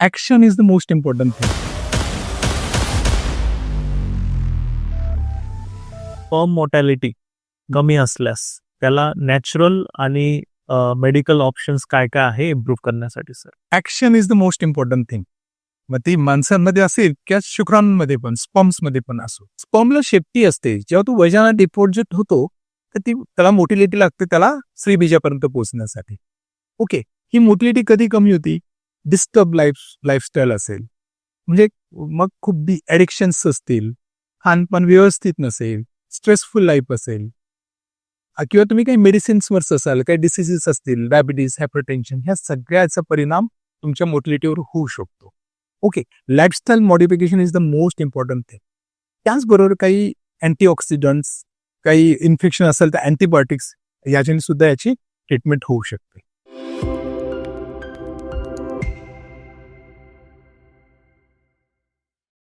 Action is the most important thing. Sperm mortality कमी असल्यास त्याला नॅचरल आणि मेडिकल ऑप्शन्स काय काय आहे इम्प्रूव्ह करण्यासाठी sir? Action is the most important thing. मग ती माणसांमध्ये असेल किंवा शुक्रांमध्ये पण, स्पर्म्समध्ये पण असो. स्पर्मला शेफ्टी असते. जेव्हा तो वजाना डिपॉझिट होतो तर त्याला मोटिलिटी लागते त्याला स्त्रीबीजापर्यंत पोहोचण्यासाठी. ओके, ही मोटिलिटी कधी कमी होती? डिस्टर्ब लाईफस्टाईल असेल, म्हणजे मग खूप ॲडिक्शन्स असतील, खानपान व्यवस्थित नसेल, स्ट्रेसफुल लाईफ असेल, किंवा तुम्ही काही मेडिसिन्सवर असाल, काही डिसिजेस असतील, डायबिटीज, हायपरटेन्शन, ह्या सगळ्याचा परिणाम तुमच्या मोटिलिटीवर होऊ शकतो. Okay, lifestyle modification is the most important thing. त्याचबरोबर काही अँटीऑक्सिडंट्स, काही इन्फेक्शन असेल तर अँटीबायोटिक्स याच्याने सुद्धा याची ट्रीटमेंट होऊ शकते.